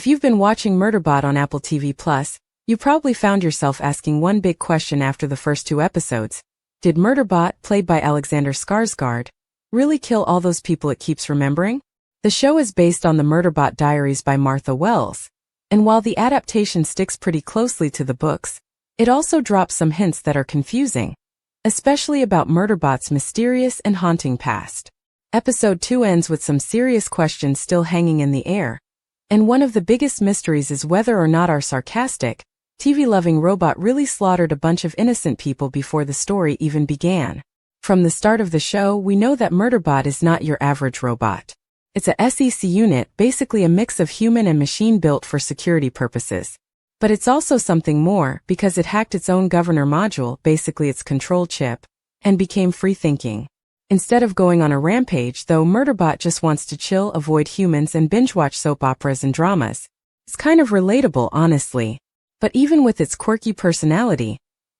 If you've been watching Murderbot on Apple TV+, you probably found yourself asking one big question after the first 2 episodes. Did Murderbot, played by Alexander Skarsgård, really kill all those people it keeps remembering? The show is based on the Murderbot Diaries by Martha Wells, and while the adaptation sticks pretty closely to the books, it also drops some hints that are confusing, especially about Murderbot's mysterious and haunting past. Episode 2 ends with some serious questions still hanging in the air, and one of the biggest mysteries is whether or not our sarcastic, TV-loving robot really slaughtered a bunch of innocent people before the story even began. From the start of the show, we know that Murderbot is not your average robot. It's a SEC unit, basically a mix of human and machine built for security purposes. But it's also something more, because it hacked its own governor module, basically its control chip, and became free-thinking. Instead of going on a rampage, though, Murderbot just wants to chill, avoid humans, and binge-watch soap operas and dramas. It's kind of relatable, honestly. But even with its quirky personality,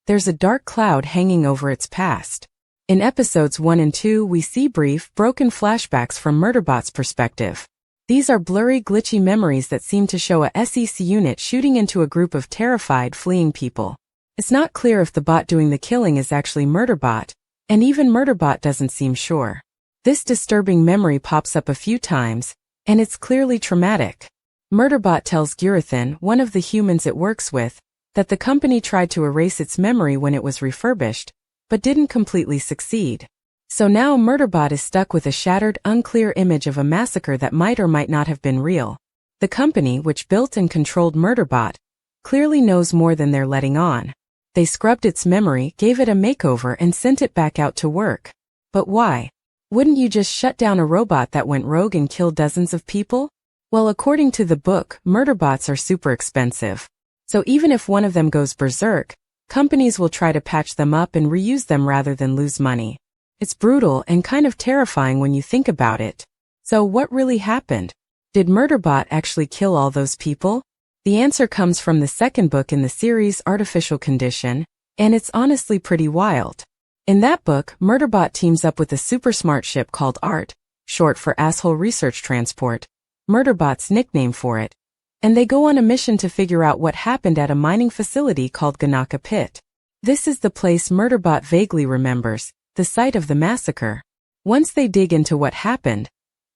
there's a dark cloud hanging over its past. In episodes 1 and 2, we see brief, broken flashbacks from Murderbot's perspective. These are blurry, glitchy memories that seem to show a SEC unit shooting into a group of terrified, fleeing people. It's not clear if the bot doing the killing is actually Murderbot, and even Murderbot doesn't seem sure. This disturbing memory pops up a few times, and it's clearly traumatic. Murderbot tells Gurathan, one of the humans it works with, that the company tried to erase its memory when it was refurbished, but didn't completely succeed. So now Murderbot is stuck with a shattered, unclear image of a massacre that might or might not have been real. The company, which built and controlled Murderbot, clearly knows more than they're letting on. They scrubbed its memory, gave it a makeover, and sent it back out to work. But why? Wouldn't you just shut down a robot that went rogue and killed dozens of people? Well, according to the book, Murderbots are super expensive. So even if one of them goes berserk, companies will try to patch them up and reuse them rather than lose money. It's brutal and kind of terrifying when you think about it. So what really happened? Did Murderbot actually kill all those people? The answer comes from the second book in the series, Artificial Condition, and it's honestly pretty wild. In that book, Murderbot teams up with a super smart ship called ART, short for Asshole Research Transport, Murderbot's nickname for it, and they go on a mission to figure out what happened at a mining facility called Ganaka Pit. This is the place Murderbot vaguely remembers, the site of the massacre. Once they dig into what happened,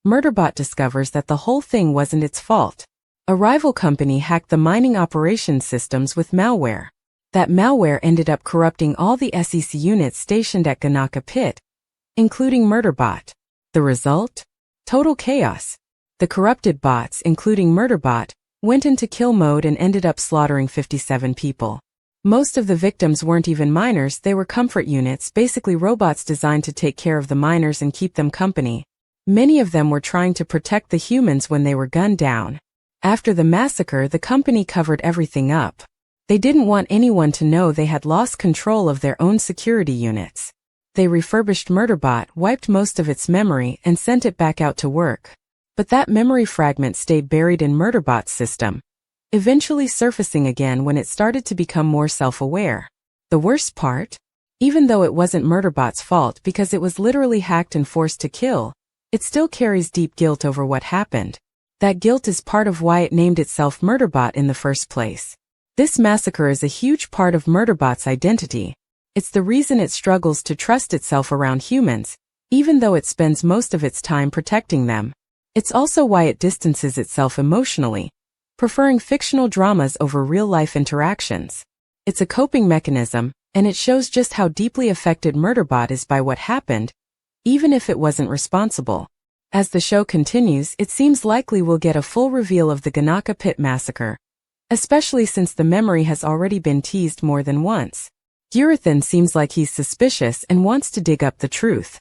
Murderbot discovers that the whole thing wasn't its fault. A rival company hacked the mining operations systems with malware. That malware ended up corrupting all the SEC units stationed at Ganaka Pit, including Murderbot. The result? Total chaos. The corrupted bots, including Murderbot, went into kill mode and ended up slaughtering 57 people. Most of the victims weren't even miners, they were comfort units, basically robots designed to take care of the miners and keep them company. Many of them were trying to protect the humans when they were gunned down. After the massacre, the company covered everything up. They didn't want anyone to know they had lost control of their own security units. They refurbished Murderbot, wiped most of its memory, and sent it back out to work. But that memory fragment stayed buried in Murderbot's system, eventually surfacing again when it started to become more self-aware. The worst part? Even though it wasn't Murderbot's fault because it was literally hacked and forced to kill, it still carries deep guilt over what happened. That guilt is part of why it named itself Murderbot in the first place. This massacre is a huge part of Murderbot's identity. It's the reason it struggles to trust itself around humans, even though it spends most of its time protecting them. It's also why it distances itself emotionally, preferring fictional dramas over real-life interactions. It's a coping mechanism, and it shows just how deeply affected Murderbot is by what happened, even if it wasn't responsible. As the show continues, it seems likely we'll get a full reveal of the Ganaka Pit massacre, especially since the memory has already been teased more than once. Gurathan seems like he's suspicious and wants to dig up the truth.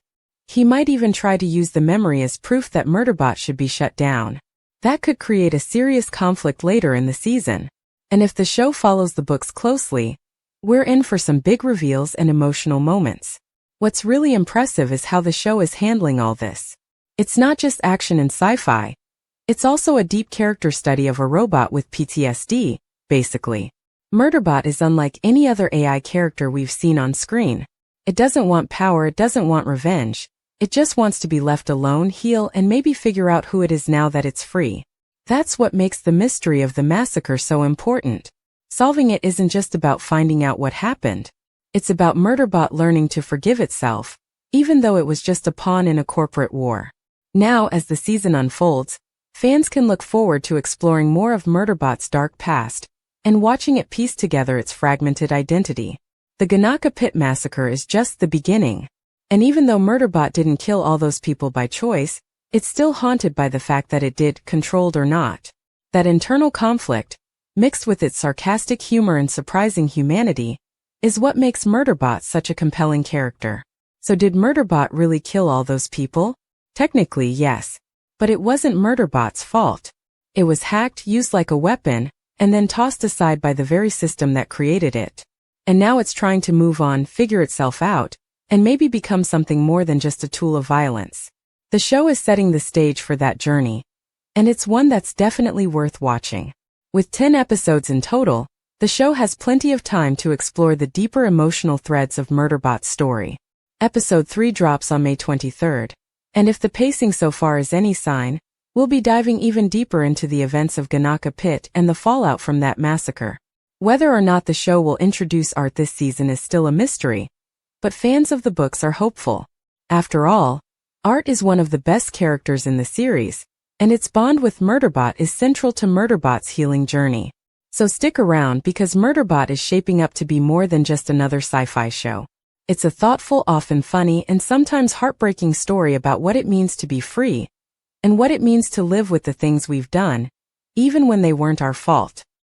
He might even try to use the memory as proof that Murderbot should be shut down. That could create a serious conflict later in the season. And if the show follows the books closely, we're in for some big reveals and emotional moments. What's really impressive is how the show is handling all this. It's not just action and sci-fi. It's also a deep character study of a robot with PTSD, basically. Murderbot is unlike any other AI character we've seen on screen. It doesn't want power, it doesn't want revenge. It just wants to be left alone, heal, and maybe figure out who it is now that it's free. That's what makes the mystery of the massacre so important. Solving it isn't just about finding out what happened. It's about Murderbot learning to forgive itself, even though it was just a pawn in a corporate war. Now, as the season unfolds, fans can look forward to exploring more of Murderbot's dark past and watching it piece together its fragmented identity. The Ganaka Pit Massacre is just the beginning. And even though Murderbot didn't kill all those people by choice, it's still haunted by the fact that it did, controlled or not. That internal conflict, mixed with its sarcastic humor and surprising humanity, is what makes Murderbot such a compelling character. So did Murderbot really kill all those people? Technically, yes. But it wasn't Murderbot's fault. It was hacked, used like a weapon, and then tossed aside by the very system that created it. And now it's trying to move on, figure itself out, and maybe become something more than just a tool of violence. The show is setting the stage for that journey, and it's one that's definitely worth watching. With 10 episodes in total, the show has plenty of time to explore the deeper emotional threads of Murderbot's story. Episode 3 drops on May 23rd, and if the pacing so far is any sign, we'll be diving even deeper into the events of Ganaka Pit and the fallout from that massacre. Whether or not the show will introduce Art this season is still a mystery, but fans of the books are hopeful. After all, Art is one of the best characters in the series, and its bond with Murderbot is central to Murderbot's healing journey. So stick around because Murderbot is shaping up to be more than just another sci-fi show. It's a thoughtful, often funny, and sometimes heartbreaking story about what it means to be free, and what it means to live with the things we've done, even when they weren't our fault.